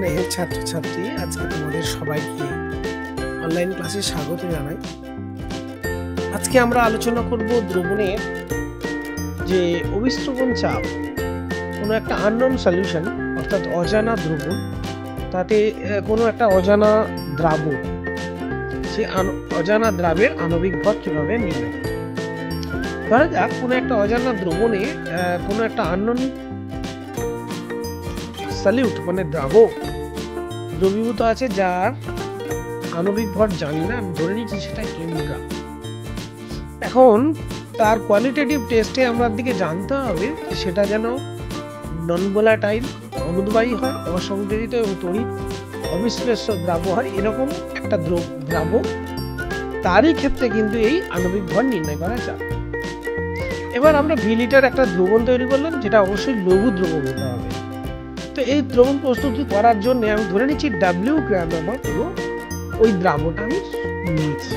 স্নেহের ছাত্রছাত্রী, আজকে তোমাদের সবাইকে অনলাইন ক্লাসে স্বাগত জানাই। আজকে আমরা আলোচনা করব দ্রবণের যে অভিস্রবণ চাপ, কোনো একটা আননোন সলিউশন অর্থাৎ অজানা দ্রবণ, তাতে কোনো একটা অজানা দ্রাবক, সেই অজানা দ্রাবের আণবিক ভর কীভাবে নির্ণয়। ধরা যাক কোনো একটা অজানা দ্রবণে কোনো একটা আননোন সলিউট মানে দ্রাবক দ্রবীভূত আছে, যার আণবিক ভর জানি না, আমি ধরে নিচ্ছি সেটা কেমিকা। এখন তার কোয়ালিটেটিভ টেস্টে আমরা দিকে জানতে হবে সেটা যেন নন ভোলাটাইল, অনুদ্বায়ী হয়, অসংযোজিত এবং তড়িৎ অবিশ্লেষ্য দ্রাব্য হয়, এরকম একটা দ্রাবক। তারই ক্ষেত্রে কিন্তু এই আণবিক ভর নির্ণয় করা যায়। এবার আমরা ভি লিটার একটা দ্রবণ তৈরি করলাম, যেটা অবশ্যই লঘু দ্রবণ হতে হবে। তো এই দ্রবণ প্রস্তুতি করার জন্য আমি ধরে নিচ্ছি ডাব্লিউ গ্রাম আমার পুরো ওই দ্রাবটা আমি নিয়েছি।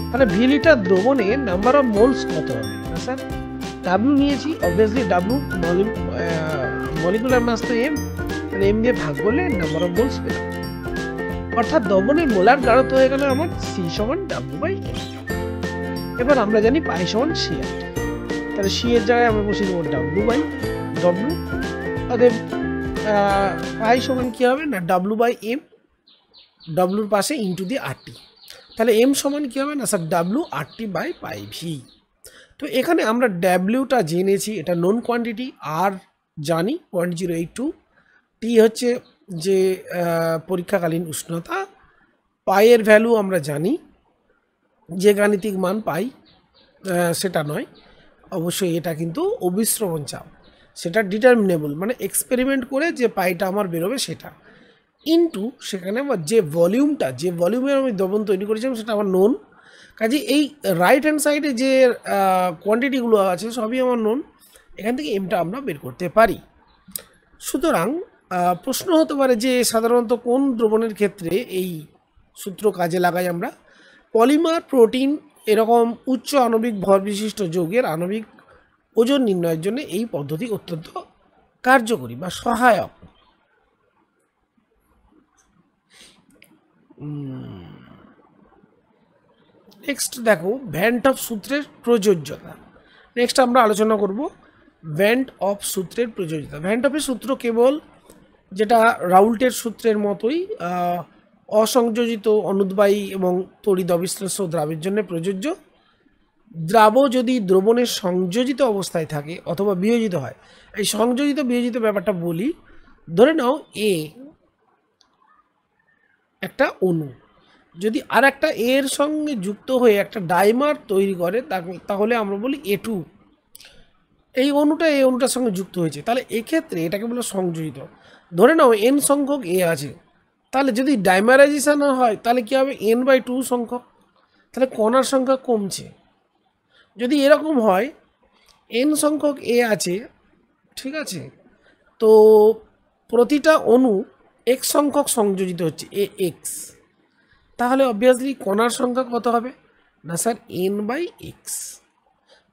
তাহলে ভি লিটার দ্রবণে নাম্বার অফ মোলস কত হবে? না স্যার, ডাব্লিউ নিয়েছি, অবভিয়াসলি ডাব্লিউ মলিকুলার মাস তো এম, মানে এম দিয়ে ভাগ করলে নাম্বার অফ মোলস পেলাম, অর্থাৎ দ্রবণের মোলার গাঢ়ত্ব হয়ে গেল আমার সি সমান ডাব্লিউ বাই এম। এবার আমরা জানি পাই সমান সি আর, তাহলে সি এর জায়গায় আমরা বসে দেবো ডাব্লিউ বাই ডব্লিউ। অতএব পাই সমান কি হবে না ডাব্লিউ বাই এম, ডাব্লুর পাশে ইন্টু দি আর টি। তাহলে এম সমান কি হবে না sir W R T by pi V. তো এখানে আমরা ডাব্লিউটা জেনেছি, এটা নন কোয়ান্টিটি, আর জানি 0.082, টি হচ্ছে যে পরীক্ষাকালীন উষ্ণতা, পাইয়ের ভ্যালু আমরা জানি, যে গাণিতিক মান পাই সেটা নয়, অবশ্যই এটা কিন্তু অভিস্রবণ চাপ, সেটা ডিটারমিনেবল, মানে এক্সপেরিমেন্ট করে যে পাইটা আমার বেরোবে সেটা, ইন্টু সেখানে আমার যে ভলিউমটা, যে ভলিউমের আমি দ্রবণ তৈরি করেছিলাম সেটা আমার নোন। কাজে এই রাইট হ্যান্ড সাইডে যে কোয়ান্টিটিগুলো আছে সবই আমার নোন, এখান থেকে এমটা আমরা বের করতে পারি। সুতরাং প্রশ্ন হতে পারে যে সাধারণত কোন দ্রবণের ক্ষেত্রে এই সূত্র কাজে লাগাই আমরা? পলিমার, প্রোটিন, এরকম উচ্চ আণবিক ভর বিশিষ্ট যৌগের আণবিক ওজন নির্ণয়ের জন্য এই পদ্ধতি অত্যন্ত কার্যকরী বা সহায়ক। নেক্সট দেখো ভ্যান্ট অফ সূত্রের প্রযোজ্যতা। নেক্সট আমরা আলোচনা করব ভ্যান্ট অফ সূত্রের প্রযোজ্যতা। ভ্যান্ট অফের সূত্র কেবল যেটা রাউল্টের সূত্রের মতোই অসংযোজিত, অনুদ্বায়ী এবং তড়িৎ অবিশ্লেষ্য দ্রাবের জন্য প্রযোজ্য। দ্রাব যদি দ্রবণের সংযোজিত অবস্থায় থাকে অথবা বিয়োজিত হয়, এই সংযোজিত বিয়োজিত ব্যাপারটা বলি। ধরে নাও এ একটা অণু যদি আর একটা এর সঙ্গে যুক্ত হয়ে একটা ডাইমার তৈরি করে, তাহলে আমরা বলি A2, এই অণুটা এই অণুটার সঙ্গে যুক্ত হয়েছে, তাহলে এক্ষেত্রে এটাকে বলে সংযোজিত। ধরে নাও n সংখ্যক এ আছে, তাহলে যদি ডাইমারাইজেশন হয় তাহলে কী হবে? n/2 সংখ্যক, তাহলে কণার সংখ্যা কমছে। যদি এরকম হয় n সংখ্যক এ আছে, ঠিক আছে, তো প্রতিটা অণু x সংখ্যক সংযোজিত হচ্ছে, ax, তাহলে অবভিয়াসলি কণার সংখ্যা কত হবে? না স্যার n/x।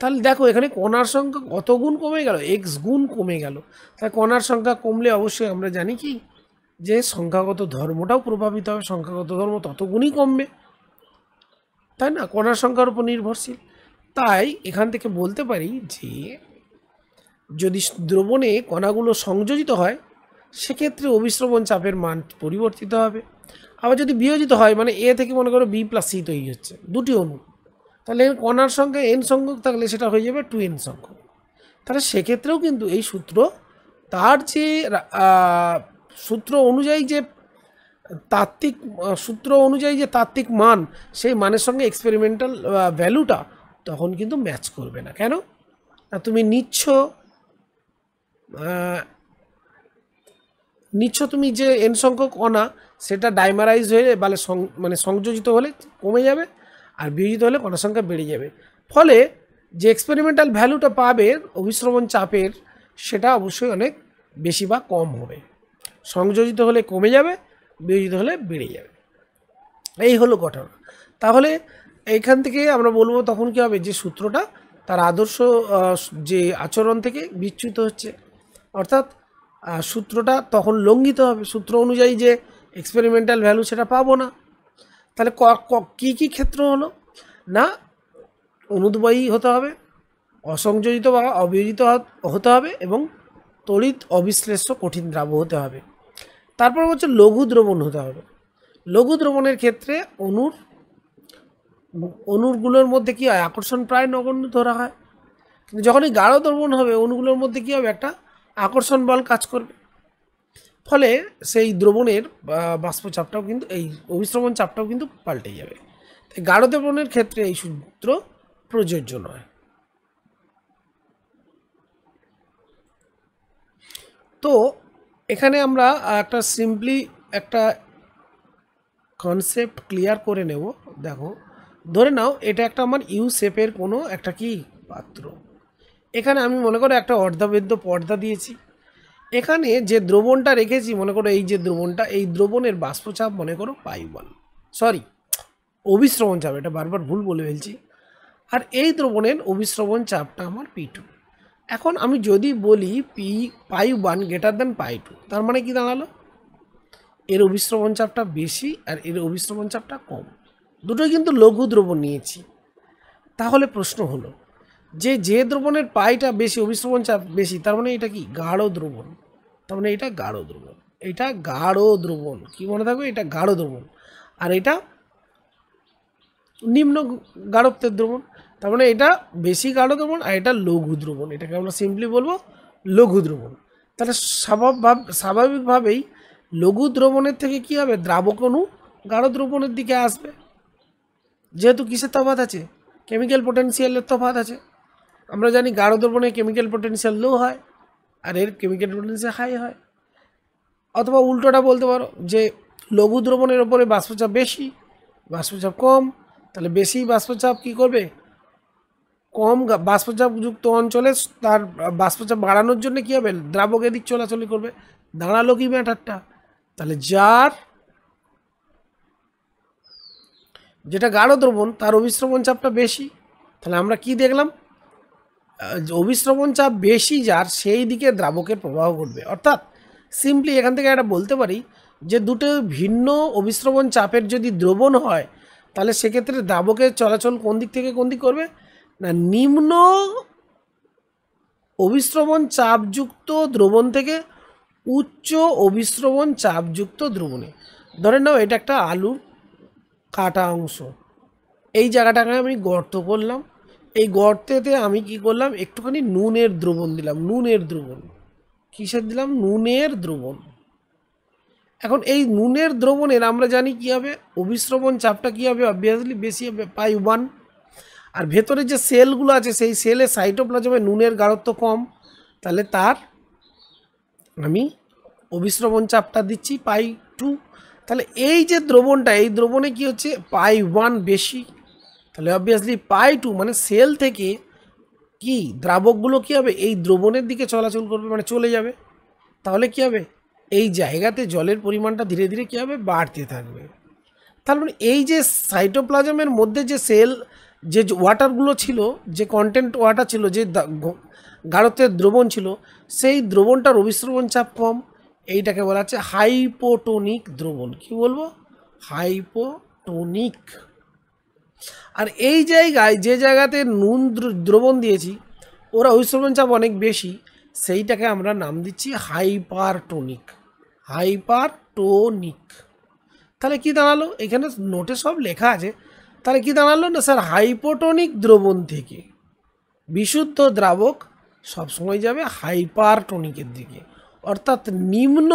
তাহলে দেখো এখানে কণার সংখ্যা কত গুণ কমে গেল? x গুণ কমে গেল। তাই কণার সংখ্যা কমলে অবশ্যই আমরা জানি কি যে সংখ্যাগত ধর্মটাও প্রভাবিত হবে, সংখ্যাগত ধর্ম তত গুণই কমবে, তাই না? কণার সংখ্যার উপর নির্ভরশীল। তাই এখান থেকে বলতে পারি যে যদি দ্রবণে কণাগুলো সংযোজিত হয় সেক্ষেত্রে অভিস্রবণ চাপের মান পরিবর্তিত হবে। আবার যদি বিয়োজিত হয়, মানে এ থেকে মনে করো বি প্লাস সি তৈরি হচ্ছে, দুটি অণু, তাহলে কণার সংখ্যা n সংখ্যক থাকলে সেটা হয়ে যাবে 2n সংখ্যক। তাহলে সেক্ষেত্রেও কিন্তু এই সূত্র তার যে সূত্র অনুযায়ী যে তাত্ত্বিক সূত্র অনুযায়ী যে তাত্ত্বিক মান, সেই মানের সঙ্গে এক্সপেরিমেন্টাল ভ্যালুটা তখন কিন্তু ম্যাচ করবে না। কেন না? তুমি নিচ্ছ তুমি যে n সংখ্যক কণা, সেটা ডাইমারাইজ হয়ে মানে সংযোজিত হলে কমে যাবে, আর বিয়োজিত হলে কণার সংখ্যা বেড়ে যাবে। ফলে যে এক্সপেরিমেন্টাল ভ্যালুটা পাবে অভিস্রবণ চাপের, সেটা অবশ্যই অনেক বেশি বা কম হবে। সংযোজিত হলে কমে যাবে, বিয়োজিত হলে বেড়ে যাবে। এই হলো ঘটনা। তাহলে এইখান থেকে আমরা বলবো তখন কী হবে, যে সূত্রটা তার আদর্শ যে আচরণ থেকে বিচ্যুত হচ্ছে, অর্থাৎ সূত্রটা তখন লঙ্ঘিত হবে, সূত্র অনুযায়ী যে এক্সপেরিমেন্টাল ভ্যালু সেটা পাবো না। তাহলে কী কী ক্ষেত্র হলো না, অনুদ্বয়ী হতে হবে, অসংযোজিত বা অবিয়োজিত হতে হবে এবং তড়িৎ অবিশ্লেষ্য কঠিন দ্রাব্য হতে হবে। তারপর হচ্ছে লঘু দ্রবণ হতে হবে। লঘু দ্রবণের ক্ষেত্রে অণুগুলোর মধ্যে কী হয়, আকর্ষণ প্রায় নগণ্য ধরা হয়, কিন্তু যখনই গাঢ় দ্রবণ হবে অণুগুলোর মধ্যে কী হবে, একটা আকর্ষণ বল কাজ করবে, ফলে সেই দ্রবণের বাষ্পচাপটাও কিন্তু, এই অভিস্রবণ চাপটাও কিন্তু পাল্টে যাবে। তাই গাঢ় দ্রবণের ক্ষেত্রে এই সূত্র প্রযোজ্য নয়। তো এখানে আমরা একটা সিম্পলি একটা কনসেপ্ট ক্লিয়ার করে নেব। দেখো, ধরে নাও এটা একটা আমার ইউ শেপের কোনো একটা কি পাত্র, এখানে আমি মনে করো একটা অর্ধাবেদ্য পর্দা দিয়েছি, এখানে যে দ্রবণটা রেখেছি মনে করো এই যে দ্রবণটা, এই দ্রবণের বাষ্পচাপ মনে করো π1, সরি অভিস্রবণ চাপ, এটা বারবার ভুল বলে ফেলছি, আর এই দ্রবণের অভিস্রবণ চাপটা আমার p2। এখন আমি যদি বলি π1 গ্রেটার দ্যান π2, তার মানে কি দাঁড়ালো, এর অভিস্রবণ চাপটা বেশি আর এর অভিস্রবণ চাপটা কম, দুটোই কিন্তু লঘু দ্রবণ নিয়েছি। তাহলে প্রশ্ন হলো যে দ্রবণের পাইটা বেশি, অভিস্রবণ চাপ বেশি, তার মানে এটা কি গাঢ় দ্রবণ, তার মানে এটা গাঢ় দ্রবণ, এটা গাঢ় দ্রবণ, কি মনে থাকবে, এটা গাঢ় দ্রবণ, আর এটা নিম্ন গাঢ়ত্বের দ্রবণ, তার মানে এটা বেশি গাঢ় দ্রবণ আর এটা লঘু দ্রবণ, এটাকে আমরা সিম্পলি বলবো লঘু দ্রবণ। তাহলে স্বাভাবিকভাবেই লঘু দ্রবণের থেকে কি হবে, দ্রাবক অণু গাঢ় দ্রবণের দিকে আসবে, যেহেতু কিসের তফাৎ আছে, কেমিক্যাল পোটেনশিয়ালের তফাৎ আছে। আমরা জানি গাঢ় দ্রবণে কেমিক্যাল পোটেনশিয়াল লো হয় আর এর কেমিক্যাল পোটেনশিয়াল হাই হয়। অথবা উল্টোটা বলতে পারো যে লঘু দ্রবণের ওপরে বাষ্পচাপ বেশি, বাষ্পচাপ কম, তাহলে বেশি বাষ্পচাপ কি করবে, কম বাষ্পচাপযুক্ত অঞ্চলে তার বাষ্পচাপ বাড়ানোর জন্য কী হবে, দ্রাবক এদিক চলাচল করবে, দাঁড়ালো কি ম্যাটারটা। তাহলে যার যেটা গাঢ় দ্রবণ তার অভিস্রবণ চাপটা বেশি, তাহলে আমরা কি দেখলাম, অভিস্রবণ চাপ বেশি যার সেই দিকে দ্রাবকের প্রবাহ ঘটবে। অর্থাৎ সিম্পলি এখান থেকে একটা বলতে পারি যে দুটো ভিন্ন অভিস্রবণ চাপের যদি দ্রবণ হয় তাহলে সেক্ষেত্রে দ্রাবকের চলাচল কোন দিক থেকে কোন দিক করবে না, নিম্ন অভিস্রবণ চাপযুক্ত দ্রবণ থেকে উচ্চ অভিস্রবণ চাপযুক্ত দ্রবণে। ধরে নাও এটা একটা আলুর কাটা অংশ, এই জায়গাটাকে আমি গর্ত করলাম, এই গর্তেতে আমি কি করলাম, একটুখানি নুনের দ্রবণ দিলাম, নুনের দ্রবণ, কিসের দিলাম, নুনের দ্রবণ। এখন এই নুনের দ্রবণের আমরা জানি কী হবে, অভিস্রবণ চাপটা কী হবে, অবভিয়াসলি বেশি হবে, π1, আর ভেতরে যে সেলগুলো আছে সেই সেলে সাইটোপ্লাজমে নুনের গাঢ়ত্ব কম, তাহলে তার আমি অভিস্রবণ চাপটা দিচ্ছি π2। তাহলে এই যে দ্রবণটা, এই দ্রবণে কি হচ্ছে, π1 বেশি, তাহলে অবভিয়াসলি π2 মানে সেল থেকে কি দ্রাবকগুলো কী হবে, এই দ্রবণের দিকে চলাচল করবে, মানে চলে যাবে, তাহলে কী হবে, এই জায়গাতে জলের পরিমাণটা ধীরে ধীরে কী হবে, বাড়তে থাকবে। তার মানে এই যে সাইটোপ্লাজমের মধ্যে যে সেল, যে ওয়াটারগুলো ছিল, যে কন্টেন্ট ওয়াটার ছিল, যে গাঢ়ত্বের দ্রবণ ছিল, সেই দ্রবণটার অভিস্রবণ চাপ কম, এইটাকে বলা হচ্ছে হাইপোটোনিক দ্রবণ। কি বলবো, হাইপোটোনিক। আর এই জায়গায় যে জায়গাতে নুন দ্রবণ দিয়েছি ওরা অভিস্রবণ চাপ অনেক বেশি, সেইটাকে আমরা নাম দিচ্ছি হাইপারটোনিক, হাইপারটোনিক। তাহলে কি দাঁড়ালো, এখানে নোটে সব লেখা আছে, তাহলে কি দাঁড়ালো না স্যার, হাইপোটোনিক দ্রবণ থেকে বিশুদ্ধ দ্রাবক সবসময় যাবে হাইপারটোনিকের দিকে, অর্থাৎ নিম্ন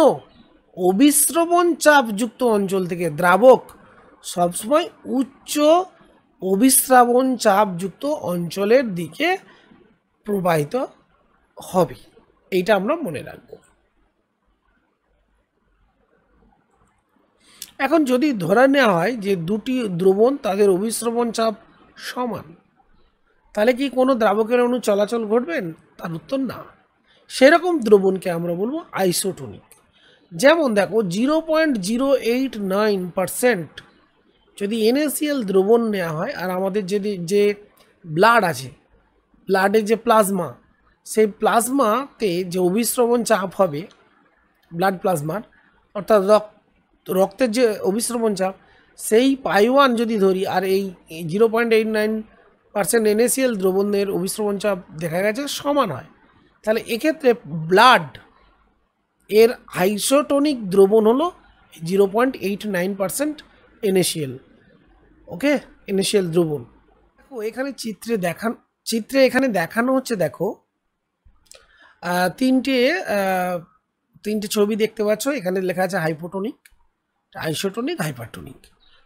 অভিস্রবণ চাপযুক্ত অঞ্চল থেকে দ্রাবক সবসময় উচ্চ অভিস্রবণ চাপযুক্ত অঞ্চলের দিকে প্রবাহিত হবে, এইটা আমরা মনে রাখব। এখন যদি ধরে নেওয়া হয় যে দুটি দ্রবণ তাদের অভিস্রবণ চাপ সমান, তাহলে কি কোনো দ্রাবকের অণু চলাচল ঘটবেন, তার উত্তর না। সেরকম দ্রবণকে আমরা বলবো আইসোটোনিক। যেমন দেখো 0.089% যদি NaCl দ্রবণ নেওয়া হয় আর আমাদের যে ব্লাড আছে, ব্লাডের যে প্লাজমা, সেই প্লাজমাতে যে অভিস্রবণ চাপ হবে ব্লাড প্লাজমার অর্থাৎ রক্তের যে অভিস্রবণ চাপ সেই পাই1 যদি ধরি, আর এই 0.89% NaCl দ্রবণের অভিস্রবণ চাপ দেখা গেছে সমান হয়, তাহলে এক্ষেত্রে ব্লাড এর আইসোটোনিক দ্রবণ হলো 0.89% NaCl। ওকে, NaCl দ্রবণ। দেখো এখানে চিত্রে এখানে দেখানো হচ্ছে, দেখো তিনটে ছবি দেখতে পাচ্ছ। এখানে লেখা আছে হাইপোটোনিক, আইসোটোনিক, হাইপারটোনিক।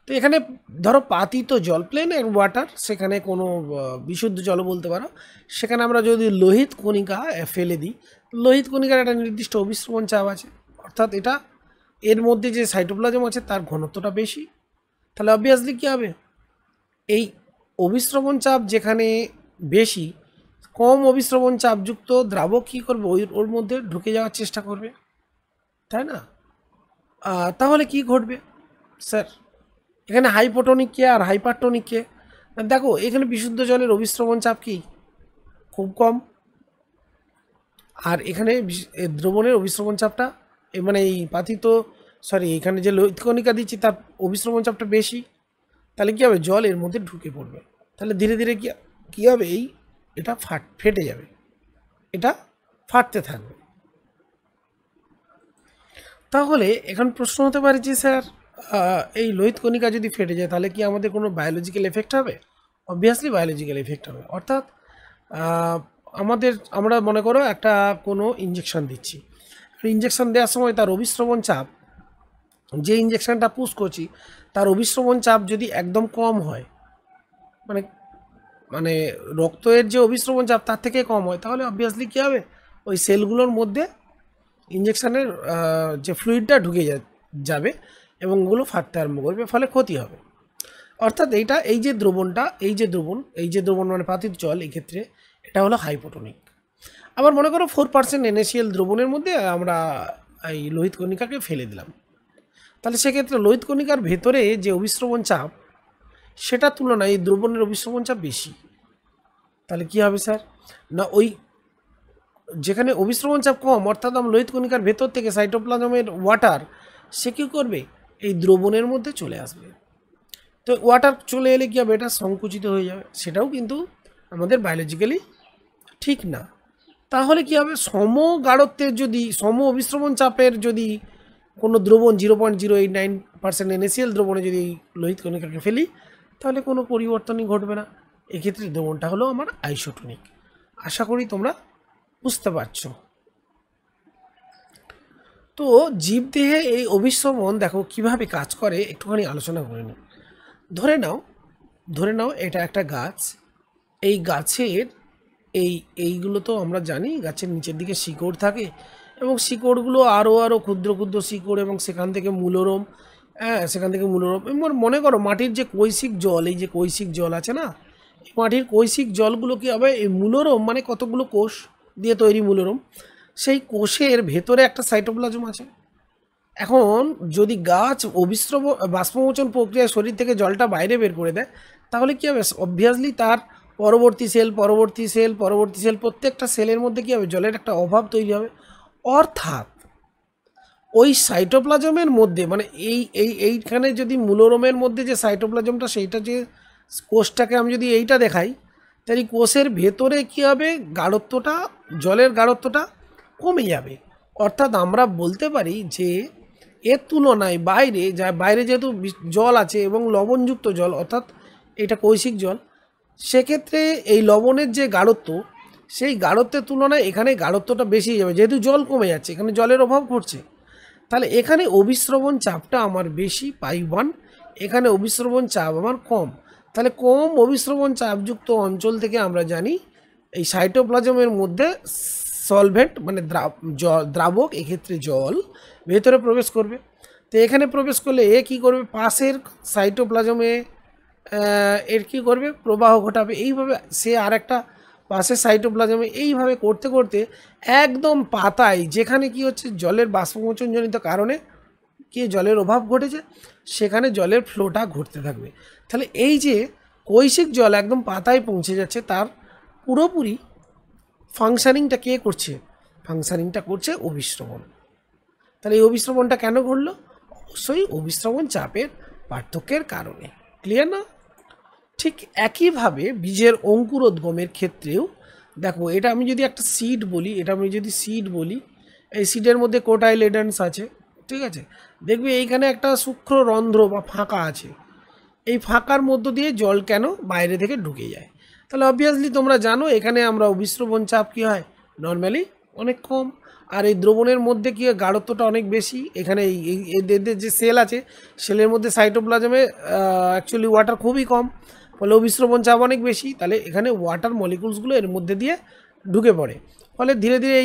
তো এখানে ধরো পাতিত জল, প্লেন এন্ড ওয়াটার, সেখানে কোনো বিশুদ্ধ জলও বলতে পারো, সেখানে আমরা যদি লোহিত কণিকা ফেলে দিই, লোহিত কণিকার একটা নির্দিষ্ট অভিস্রবণ চাপ আছে, অর্থাৎ এর মধ্যে যে সাইটোপ্লাজম আছে তার ঘনত্বটা বেশি। তাহলে অবভিয়াসলি কী হবে, এই অভিস্রবণ চাপ যেখানে বেশি, কম অভিস্রবণ চাপযুক্ত দ্রাবক কী করবে, ওর মধ্যে ঢুকে যাওয়ার চেষ্টা করবে, তাই না? তাহলে কি ঘটবে স্যার, এখানে হাইপোটোনিককে আর হাইপারটোনিককে দেখো, এখানে বিশুদ্ধ জলের অভিস্রবণ চাপ কি খুব কম, আর এখানে দ্রবণের অভিস্রবণ চাপটা মানে এই এখানে যে লোহিত কণিকা দিচ্ছি তার অভিস্রবণ চাপটা বেশি। তাহলে কী হবে, জল এর মধ্যে ঢুকে পড়বে, তাহলে ধীরে ধীরে কী হবে, এটা ফেটে যাবে, এটা ফাটতে থাকবে। তাহলে এখন প্রশ্ন হতে পারে যে স্যার এই লোহিত কণিকা যদি ফেটে যায় তাহলে কি আমাদের কোনো বায়োলজিক্যাল এফেক্ট হবে? অবভিয়াসলি বায়োলজিক্যাল এফেক্ট হবে। অর্থাৎ আমরা মনে করো একটা কোনো ইঞ্জেকশন দিচ্ছি, ইঞ্জেকশন দেওয়ার সময় তার অভিস্রবণ চাপ, যে ইঞ্জেকশনটা পুশ করছি তার অভিস্রবণ চাপ যদি একদম কম হয়, মানে রক্তের যে অভিস্রবণ চাপ তার থেকে কম হয়, তাহলে অবভিয়াসলি কী হবে, ওই সেলগুলোর মধ্যে ইঞ্জেকশনের যে ফ্লুইডটা ঢুকে যাবে এবং ওগুলো ফাটতে আরম্ভ করবে, ফলে ক্ষতি হবে। অর্থাৎ এই যে দ্রবণ মানে পাতিত জল, এক্ষেত্রে এটা হলো হাইপোটোনিক। আবার মনে করো 4% NaCl দ্রবণের মধ্যে আমরা এই লোহিত কণিকাকে ফেলে দিলাম, তাহলে সেক্ষেত্রে লোহিত কণিকার ভেতরে যে অভিস্রবণ চাপ সেটার তুলনায় এই দ্রবণের অভিস্রবণ চাপ বেশি। তাহলে কী হবে স্যার, না ওই যেখানে অভিস্রবণ চাপ কম, অর্থাৎ আমরা লোহিত কণিকার ভেতর থেকে সাইটোপ্লাজমের ওয়াটার সে কী করবে, এই দ্রবণের মধ্যে চলে আসবে। তো ওয়াটার চলে এলে কী হবে, এটা সংকুচিত হয়ে যাবে, সেটাও কিন্তু আমাদের বায়োলজিক্যালি ঠিক না। তাহলে কী হবে, সম অভিস্রবণ চাপের যদি কোনো দ্রবণ 0.089% NaCl দ্রবণে যদি লোহিত কণিকাকে ফেলি, তাহলে কোনো পরিবর্তনই ঘটবে না। এক্ষেত্রে দ্রবণটা হলো আমার আইসোটোনিক। আশা করি তোমরা বুঝতে পারছো। তো জীবদেহে এই অভিস্রবণ দেখো কিভাবে কাজ করে একটুখানি আলোচনা করে নিই। ধরে নাও এটা একটা গাছ, এই গাছের এইগুলো তো আমরা জানি, গাছের নিচের দিকে শিকড় থাকে এবং শিকড়গুলো আরও ক্ষুদ্র ক্ষুদ্র শিকড়, এবং সেখান থেকে মূলরম, এবং মনে করো মাটির যে কৈশিক জল, এই যে কৈশিক জল আছে না, এই মাটির কৈশিক জলগুলো কী হবে, এই মূলরম মানে কতগুলো কোষ দিয়ে তৈরি মূলরম, সেই কোষের ভেতরে একটা সাইটোপ্লাজম আছে। এখন যদি গাছ বাষ্পমোচন প্রক্রিয়ায় শরীর থেকে জলটা বাইরে বের করে দেয়, তাহলে কী হবে, অবভিয়াসলি তার পরবর্তী সেল প্রত্যেকটা সেলের মধ্যে কী হবে, জলের একটা অভাব তৈরি হবে। অর্থাৎ ওই সাইটোপ্লাজমের মধ্যে, মানে এইখানে যদি মূলরমের মধ্যে যে সাইটোপ্লাজমটা, সেইটা যে কোষটাকে আমি যদি এইটা দেখাই, তাই কোষের ভেতরে কী হবে, জলের গাঢ়ত্বটা কমে যাবে। অর্থাৎ আমরা বলতে পারি যে এর তুলনায় বাইরে যেহেতু জল আছে এবং লবণযুক্ত জল, অর্থাৎ এটা কৈশিক জল, সেক্ষেত্রে এই লবণের যে গাঢ়ত্ব, সেই গাঢ়ত্বের তুলনায় এখানে গাঢ়ত্বটা বেশি যাবে, যেহেতু জল কমে যাচ্ছে, এখানে জলের অভাব ঘটছে। তাহলে এখানে অভিস্রবণ চাপটা আমার বেশি, পাই1, এখানে অভিস্রবণ চাপ আমার কম। তাহলে কম অভিস্রবণ চাপযুক্ত অঞ্চল থেকে আমরা জানি এই সাইটোপ্লাজমের মধ্যে সলভেন্ট মানে দ্রাবক, এক্ষেত্রে জল ভেতরে প্রবেশ করবে। তো এখানে প্রবেশ করলে এ কী করবে, পাশের সাইটোপ্লাজমে এর কী করবে, প্রবাহ ঘটাবে। এইভাবে সে আর একটা পাশের সাইটোপ্লাজমে এইভাবে করতে করতে একদম পাতায়, যেখানে কি হচ্ছে, জলের বাষ্পমোচনজনিত কারণে কি জলের অভাব ঘটেছে, সেখানে জলের ফ্লোটা ঘটতে থাকবে। তাহলে এই যে কৈশিক জল একদম পাতায় পৌঁছে যাচ্ছে, তার পুরোপুরি ফাংশানিংটা কে করছে, ফাংশানিংটা করছে অভিস্রবণ। তাহলে এই অভিস্রবণটা কেন ঘটলো? অবশ্যই অভিস্রবণ চাপের পার্থক্যের কারণে। ক্লিয়ার না? ঠিক একইভাবে বীজের অঙ্কুরোদ্গমের ক্ষেত্রেও দেখো, এটা আমি যদি একটা সিড বলি, এই সিডের মধ্যে কোটাইলেডেন্স আছে, ঠিক আছে? দেখবে এইখানে একটা সূক্ষ্ম রন্ধ্র বা ফাঁকা আছে, এই ফাঁকার মধ্য দিয়ে জল কেন বাইরে থেকে ঢুকে যায়? তাহলে অবভিয়াসলি তোমরা জানো এখানে আমরা অভিস্রবণ চাপ কী হয়, নর্মালি অনেক কম, আর এই দ্রবণের মধ্যে কি গাঢ়ত্বটা অনেক বেশি। এখানে এদের যে সেল আছে, সেলের মধ্যে সাইটোপ্লাজমে অ্যাকচুয়ালি ওয়াটার খুবই কম, ফলে অভিস্রবণ চাপ অনেক বেশি। তাহলে এখানে ওয়াটার মলিকুলসগুলো এর মধ্যে দিয়ে ঢুকে পড়ে, ফলে ধীরে ধীরে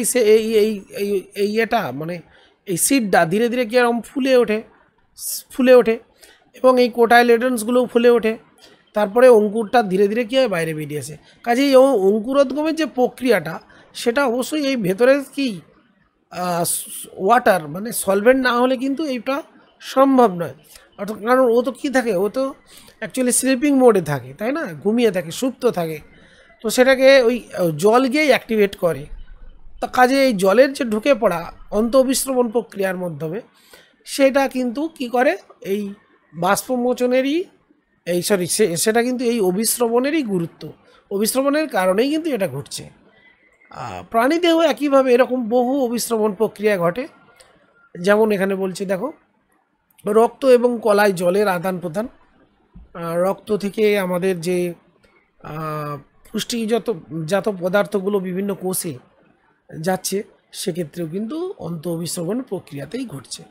এই এটা মানে এই সিডটা ধীরে ধীরে কীরকম ফুলে ওঠে এবং এই কোটাইলেডেন্সগুলোও ফুলে ওঠে। তারপরে অঙ্কুরটা ধীরে ধীরে কী হয়, বাইরে বেরিয়ে আসে। কাজেই এই অঙ্কুরোদ্গমের যে প্রক্রিয়াটা, সেটা অবশ্যই এই ভেতরে কি ওয়াটার মানে সলভেন্ট না হলে কিন্তু এইটা সম্ভব নয়। অর্থাৎ কারণ ও তো কী থাকে, ও তো অ্যাকচুয়ালি স্লিপিং মোডে থাকে, তাই না? ঘুমিয়ে থাকে, সুপ্ত থাকে, তো সেটাকে ওই জল গিয়েই অ্যাক্টিভেট করে। তা কাজে এই জলের যে ঢুকে পড়া অন্তঃবিস্রবণ প্রক্রিয়ার মাধ্যমে, সেটা কিন্তু কি করে, এই বাষ্পমোচনেরই সেটা কিন্তু এই অভিস্রবণেরই গুরুত্ব, অভিস্রবণের কারণেই কিন্তু এটা ঘটছে। প্রাণীদেহ একইভাবে এরকম বহু অভিস্রবণ প্রক্রিয়া ঘটে। যেমন এখানে বলছি দেখো, রক্ত এবং কলায় জলের আদান প্রদান, রক্ত থেকে আমাদের যে পুষ্টিজাত পদার্থগুলো বিভিন্ন কোষে যাচ্ছে, সেক্ষেত্রেও কিন্তু অভিস্রবণ প্রক্রিয়াতেই ঘটছে।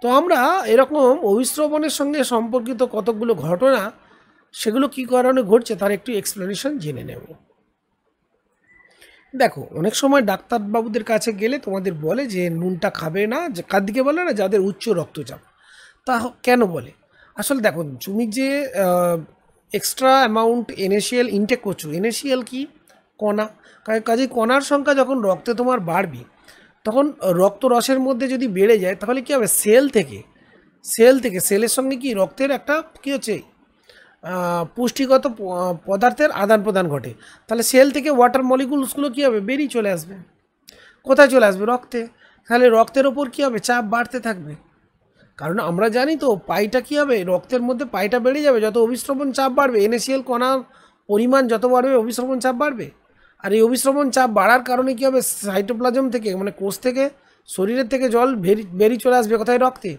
তো আমরা এরকম অভিস্রবণের সঙ্গে সম্পর্কিত কতকগুলো ঘটনা, সেগুলো কী কারণে ঘটছে তার একটু এক্সপ্লেনেশন জেনে নেব। দেখো, অনেক সময় ডাক্তারবাবুদের কাছে গেলে তোমাদের বলে যে নুনটা খাবে না, যে কার দিকে বলে না, যাদের উচ্চ রক্তচাপ। তা কেন বলে? আসলে দেখো, তুমি যে এক্সট্রা অ্যামাউন্ট NaCl ইনটেক করছো, NaCl কি কণা, কাজে কণার সংখ্যা যখন রক্তে তোমার বাড়বে, তখন রক্ত রসের মধ্যে যদি বেড়ে যায়, তাহলে কী হবে, সেলের সঙ্গে কি রক্তের একটা কী হচ্ছে, পুষ্টিগত পদার্থের আদান প্রদান ঘটে। তাহলে সেল থেকে ওয়াটার মলিকুলসগুলো কী হবে, বেরিয়ে চলে আসবে। কোথায় চলে আসবে? রক্তে। তাহলে রক্তের ওপর কী হবে, চাপ বাড়তে থাকবে। কারণ আমরা জানি তো পাইটা কী হবে, রক্তের মধ্যে পাইটা বেড়ে যাবে যত অভিস্রবণ চাপ বাড়বে, NaCl কণার পরিমাণ যত বাড়বে, অভিস্রবণ চাপ বাড়বে। আর এই অভিস্রবণ চাপ বাড়ার কারণে কী হবে, সাইটোপ্লাজম থেকে মানে কোষ থেকে, শরীরের থেকে জল বেরিয়ে চলে আসবে কোথায়, রক্তে।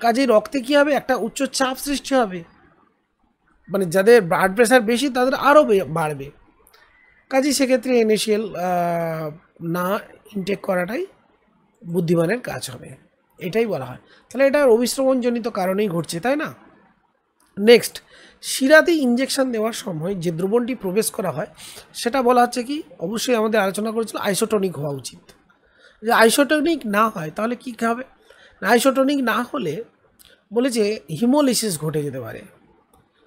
কাজেই রক্তে কী হবে, একটা উচ্চ চাপ সৃষ্টি হবে, মানে যাদের ব্লাড প্রেশার বেশি তাদের আরও বাড়বে। কাজেই সেক্ষেত্রে NaCl না ইনটেক করাটাই বুদ্ধিমানের কাজ হবে, এটাই বলা হয়। তাহলে এটা অভিস্রবণজনিত কারণেই ঘটছে, তাই না? নেক্সট, শিরাতে ইঞ্জেকশন দেওয়ার সময় যে দ্রবণটি প্রবেশ করা হয়, সেটা বলা হচ্ছে কি, অবশ্যই আমাদের আলোচনা করেছিল আইসোটনিক হওয়া উচিত। যে আইসোটনিক না হয় তাহলে কী হবে, আইসোটনিক না হলে বলে যে হিমোলিসিস ঘটে যেতে পারে।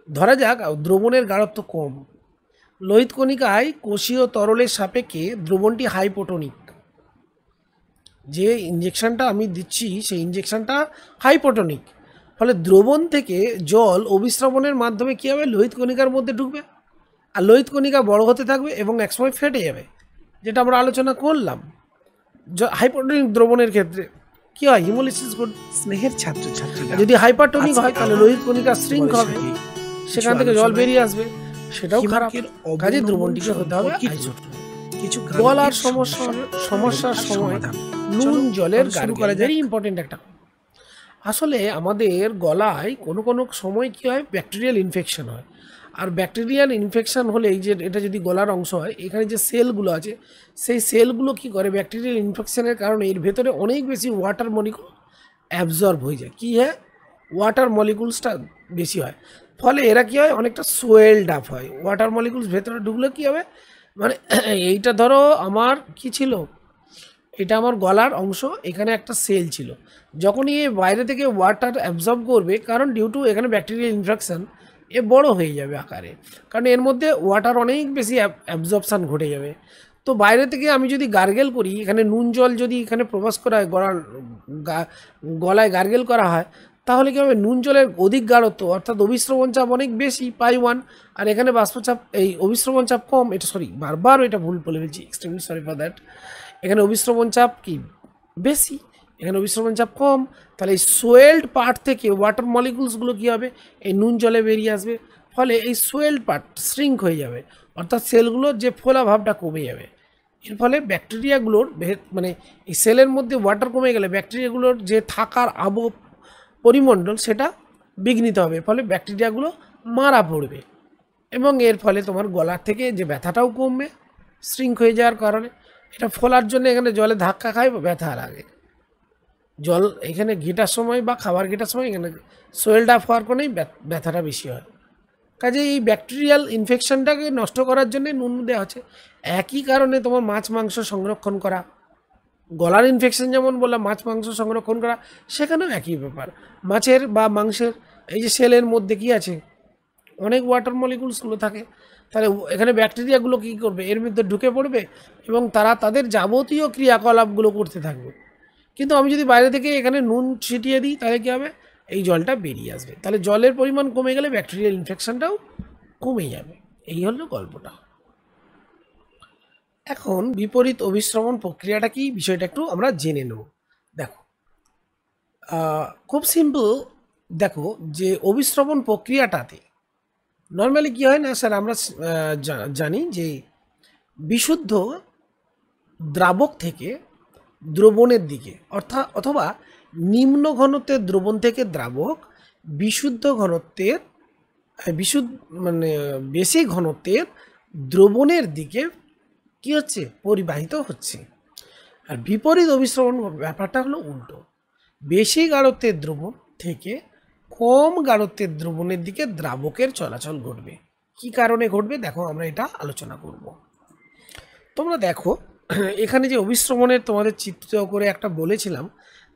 ধরা যাক দ্রবণের গাঢ়ত্ব কম, লোহিত কণিকায় কোষীয় তরলের সাপেক্ষে দ্রবণটি হাইপোটনিক, যে ইঞ্জেকশনটা আমি দিচ্ছি সেই ইঞ্জেকশনটা হাইপোটনিক, ফলে দ্রবণ থেকে জল অভিস্রবণের মাধ্যমে কী হবে, লোহিত কণিকার মধ্যে ঢুকবে, আর লোহিত কণিকা বড় হতে থাকবে এবং একসময় ফেটে যাবে, যেটা আমরা আলোচনা করলাম। হাইপোটনিক দ্রবণের ক্ষেত্রে কী হয়, হিমোলিসিস স্নেহের ছাত্রছাত্রীরা, যদি হাইপারটনিক হয় তাহলে লোহিত কণিকা শ্রিঙ্ক হবে, সেখান থেকে জল বেরিয়ে আসবে, সেটাও খারাপ। কাজে দ্রবণটিকে হতে হবে আইসোটনিক। কিছু গলার সমস্যার সময় নুন জলের গার্গেল, ভেরি ইম্পর্টেন্ট একটা। আসলে আমাদের গলায় কোনো কোনো সময় কী হয়, ব্যাকটেরিয়াল ইনফেকশন হয়, আর ব্যাকটেরিয়াল ইনফেকশন হলে এই যে এটা যদি গলার অংশ হয়, এখানে যে সেলগুলো আছে সেই সেলগুলো কী করে, ব্যাকটেরিয়াল ইনফেকশনের কারণে এর ভেতরে অনেক বেশি ওয়াটার মলিকুল অ্যাবজর্ব হয়ে যায়। কী হয়, ওয়াটার মলিকুলসটা বেশি হয়, ফলে এরা কী হয়, অনেকটা সোয়েলড আপ হয়। ওয়াটার মলিকুলস ভেতরে ঢুকলে কী হবে, মানে এইটা ধরো আমার কি ছিল, এটা আমার গলার অংশ, এখানে একটা সেল ছিল, যখনই এ বাইরে থেকে ওয়াটার অ্যাবজর্ব করবে, কারণ ডিউ টু এখানে ব্যাকটেরিয়াল ইনফেকশন, এ বড় হয়ে যাবে আকারে, কারণ এর মধ্যে ওয়াটার অনেক বেশি অ্যাবজর্পশান ঘটে যাবে। তো বাইরে থেকে আমি যদি গার্গেল করি, এখানে নুন জল যদি এখানে প্রবেশ করা হয়, গলায় গার্গেল করা হয়, তাহলে কী হবে, নুন জলের অধিক গাঢ়ত্ব অর্থাৎ অভিস্রবণ চাপ অনেক বেশি π1, আর এখানে বাষ্পচাপ এই অভিস্রবণ চাপ কম। এটা বারবার এটা ভুল বলে ফেলছি, এক্সট্রিমলি সরি ফর দ্যাট। এখানে অভিস্রবণ চাপ কি বেশি, এখানে অভিস্রবণ চাপ কম, তাহলে এই সোয়েলড পার্ট থেকে ওয়াটার মলিকুলসগুলো কী হবে, এই নুন জলে বেরিয়ে আসবে, ফলে এই সোয়েলড পার্ট শ্রিঙ্ক হয়ে যাবে, অর্থাৎ সেলগুলোর যে ফোলা ভাবটা কমে যাবে। এর ফলে ব্যাকটেরিয়াগুলোর মানে এই সেলের মধ্যে ওয়াটার কমে গেলে ব্যাকটেরিয়াগুলোর যে থাকার পরিমণ্ডল সেটা বিঘ্নিত হবে, ফলে ব্যাকটেরিয়াগুলো মারা পড়বে এবং এর ফলে তোমার গলার থেকে যে ব্যথাটাও কমবে শ্রিঙ্ক হয়ে যাওয়ার কারণে। এটা ফোলার জন্য এখানে জলে ধাক্কা খায় বা ব্যথা লাগে। জল এখানে ঘেটার সময় বা খাবার ঘেটার সময় এখানে সোয়েলড আপ হওয়ার কারণেই ব্যথাটা বেশি হয়। কাজে এই ব্যাকটেরিয়াল ইনফেকশনটাকে নষ্ট করার জন্য নুন দেওয়া হচ্ছে। একই কারণে তোমার মাছ মাংস সংরক্ষণ করা, গলার ইনফেকশন যেমন বললাম মাছ মাংস সংরক্ষণ করা, সেখানেও একই ব্যাপার। মাছের বা মাংসের এই যে সেলের মধ্যে কি আছে, অনেক ওয়াটার মলিকুলসগুলো থাকে, তাহলে এখানে ব্যাকটেরিয়াগুলো কী করবে, এর মধ্যে ঢুকে পড়বে এবং তারা তাদের যাবতীয় ক্রিয়াকলাপগুলো করতে থাকবে। কিন্তু আমি যদি বাইরে থেকে এখানে নুন ছিটিয়ে দিই তাহলে কী হবে, এই জলটা বেরিয়ে আসবে, তাহলে জলের পরিমাণ কমে গেলে ব্যাকটেরিয়াল ইনফেকশনটাও কমে যাবে। এই হলো গল্পটা। এখন বিপরীত অভিস্রবণ প্রক্রিয়াটা কি, বিষয়টা একটু আমরা জেনে নেব। দেখো খুব সিম্পল, দেখো যে অভিস্রবণ প্রক্রিয়াটাতে নর্মালি কী হয় না স্যার, আমরা জানি যে বিশুদ্ধ দ্রাবক থেকে দ্রবণের দিকে অথবা নিম্ন ঘনত্বের দ্রবণ থেকে দ্রাবক বিশুদ্ধ ঘনত্বের মানে বেশি ঘনত্বের দ্রবণের দিকে কি হচ্ছে, পরিবাহিত হচ্ছে। আর বিপরীত অভিস্রবণ ব্যাপারটা হলো উল্টো, বেশি গাঢ়ত্বের দ্রবণ থেকে কম গাঢ়ত্বের দ্রবণের দিকে দ্রাবকের চলাচল ঘটবে। কি কারণে ঘটবে দেখো, আমরা এটা আলোচনা করব। তোমরা দেখো এখানে যে অভিস্রবণের তোমাদের চিত্র করে একটা বলেছিলাম,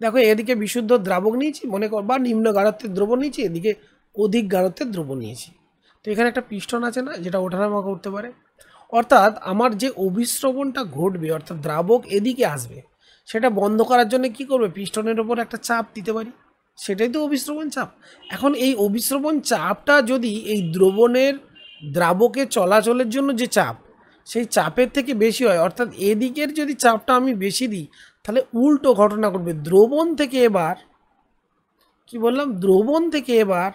দেখো এদিকে বিশুদ্ধ দ্রাবক নিয়েছি মনে কর, বা নিম্ন গাঢ়ত্বের দ্রবণ নিয়েছি, এদিকে অধিক গাঢ়ত্বের দ্রবণ নিয়েছি। তো এখানে একটা পিস্টন আছে না, যেটা ওঠানামা করতে পারে, অর্থাৎ আমার যে অভিস্রবণটা ঘটবে অর্থাৎ দ্রাবক এদিকে আসবে, সেটা বন্ধ করার জন্য কি করবে, পিস্টনের ওপর একটা চাপ দিতে পারি, সেটাই তো অভিস্রবণ চাপ। এখন এই অভিস্রবণ চাপটা যদি এই দ্রাবকে চলাচলের জন্য যে চাপ, সেই চাপের থেকে বেশি হয়, অর্থাৎ এদিকের যদি চাপটা আমি বেশি দিই তাহলে উল্টো ঘটনা ঘটবে। দ্রবণ থেকে এবার কি বললাম, দ্রবণ থেকে এবার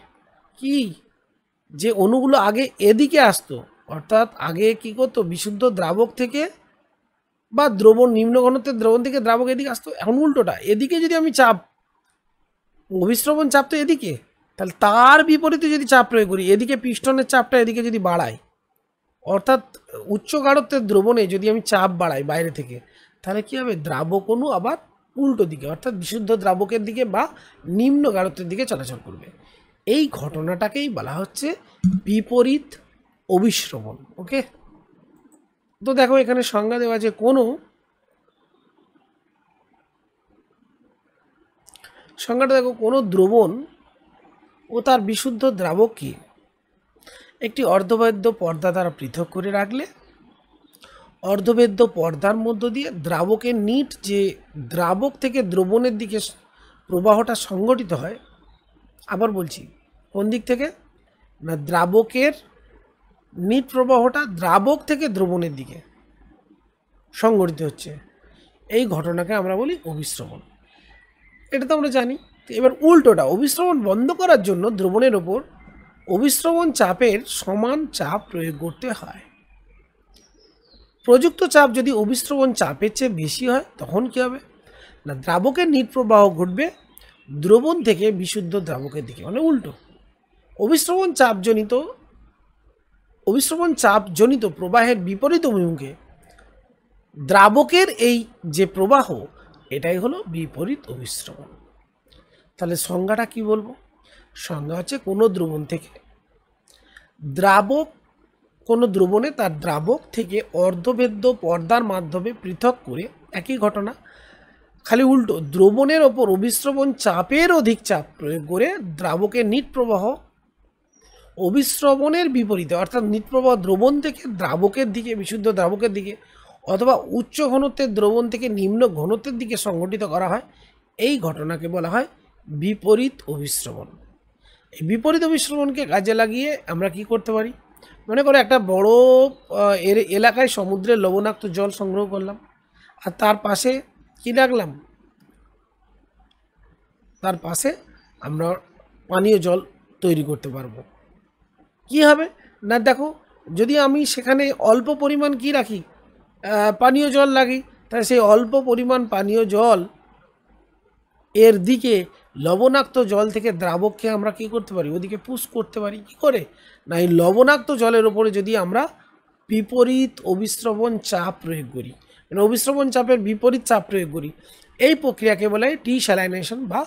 কি যে অণুগুলো আগে এদিকে আসতো, অর্থাৎ আগে কি করতো, বিশুদ্ধ দ্রাবক থেকে বা দ্রবণ নিম্ন ঘনত্বের দ্রবণ থেকে দ্রাবক এদিকে আসতো, এখন উল্টোটা, এদিকে যদি আমি চাপ, অভিস্রবণ চাপ তো এদিকে, তাহলে তার বিপরীতে যদি চাপ প্রয়োগ করি, এদিকে পিস্টনের চাপটা এদিকে যদি বাড়াই, অর্থাৎ উচ্চ গাঢ়ত্বের দ্রবণে যদি আমি চাপ বাড়াই বাইরে থেকে, তাহলে কী হবে, দ্রাবক অণু আবার উল্টো দিকে অর্থাৎ বিশুদ্ধ দ্রাবকের দিকে বা নিম্ন গাঢ়ত্বের দিকে চলাচল করবে। এই ঘটনাটাকেই বলা হচ্ছে বিপরীত অভিস্রবণ। ওকে, তো দেখো এখানে সংজ্ঞা দেওয়া আছে, সংজ্ঞাটা দেখো, কোনো দ্রবণ ও তার বিশুদ্ধ দ্রাবককে একটি অর্ধবেদ্য পর্দা দ্বারা পৃথক করে রাখলে অর্ধবেদ্য পর্দার মধ্য দিয়ে দ্রাবকের নিট যে দ্রাবক থেকে দ্রবণের দিকে প্রবাহটা সংগঠিত হয়, আবার বলছি কোন দিক থেকে না, দ্রাবকের নিট প্রবাহটা দ্রাবক থেকে দ্রবণের দিকে সংগঠিত হচ্ছে, এই ঘটনাকে আমরা বলি অভিস্রবণ। এটা তো আমরা জানি। এবার উল্টোটা, অভিস্রবণ বন্ধ করার জন্য দ্রবণের ওপর অভিস্রবণ চাপের সমান চাপ প্রয়োগ করতে হয়। প্রযুক্ত চাপ যদি অভিস্রবণ চাপের চেয়ে বেশি হয় তখন কী হবে না, দ্রাবকের নিট প্রবাহ ঘটবে দ্রবণ থেকে বিশুদ্ধ দ্রাবকের দিকে, মানে উল্টো। অভিস্রবণ চাপজনিত প্রবাহের বিপরীত অভিমুখে দ্রাবকের এই যে প্রবাহ, এটাই হলো বিপরীত অভিস্রবণ। তাহলে সংজ্ঞাটা কি বলবো, সংজ্ঞা হচ্ছে কোনো দ্রবণ থেকে দ্রাবক, কোনো দ্রবণে তার দ্রাবক থেকে অর্ধবেদ্য পর্দার মাধ্যমে পৃথক করে, একই ঘটনা খালি উল্টো, দ্রবণের ওপর অভিস্রবণ চাপের অধিক চাপ প্রয়োগ করে দ্রাবকের নিট প্রবাহ অভিস্রবণের বিপরীতে, অর্থাৎ নিট প্রবাহ দ্রবণ থেকে দ্রাবকের দিকে, বিশুদ্ধ দ্রাবকের দিকে, অথবা উচ্চ ঘনত্বের দ্রবণ থেকে নিম্ন ঘনত্বের দিকে সংগঠিত করা হয়। এই ঘটনাকে বলা হয় বিপরীত অভিস্রবণ। এই বিপরীত অভিস্রবণকে কাজে লাগিয়ে আমরা কি করতে পারি, মনে করে একটা বড় এলাকায় সমুদ্রের লবণাক্ত জল সংগ্রহ করলাম, আর তার পাশে কি রাখলাম, তার পাশে আমরা পানীয় জল তৈরি করতে পারবো। কি হবে না, দেখো যদি আমি সেখানে অল্প পরিমাণ কি রাখি, পানীয় জল লাগি, তাহলে সেই অল্প পরিমাণ পানীয় জল এর দিকে লবণাক্ত জল থেকে দ্রাবককে আমরা কি করতে পারি, ওদিকে পুশ করতে পারি। কি করে না, এই লবণাক্ত জলের ওপরে যদি আমরা বিপরীত অভিস্রবণ চাপ প্রয়োগ করি, মানে অভিস্রবণ চাপের বিপরীত চাপ প্রয়োগ করি, এই প্রক্রিয়াকে বলে ডিস্যালাইনেশন বা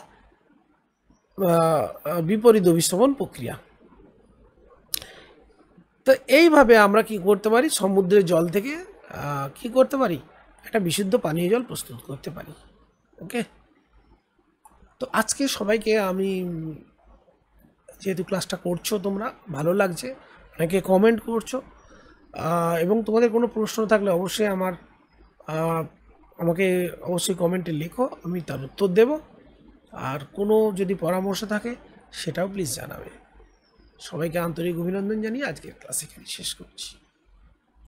বিপরীত অভিস্রবণ প্রক্রিয়া। তো এইভাবে আমরা কি করতে পারি, সমুদ্রের জল থেকে কি করতে পারি, একটা বিশুদ্ধ পানীয় জল প্রস্তুত করতে পারি। ওকে, তো আজকে সবাইকে আমি, যেহেতু ক্লাসটা করছো তোমরা, ভালো লাগছে, অনেকে কমেন্ট করছো, এবং তোমাদের কোনো প্রশ্ন থাকলে অবশ্যই আমাকে অবশ্যই কমেন্টে লেখো, আমি তার উত্তর দেব। আর কোনো যদি পরামর্শ থাকে সেটাও প্লিজ জানাবে। সবাইকে আন্তরিক অভিনন্দন জানিয়ে আজকের ক্লাস এখানে শেষ করছি।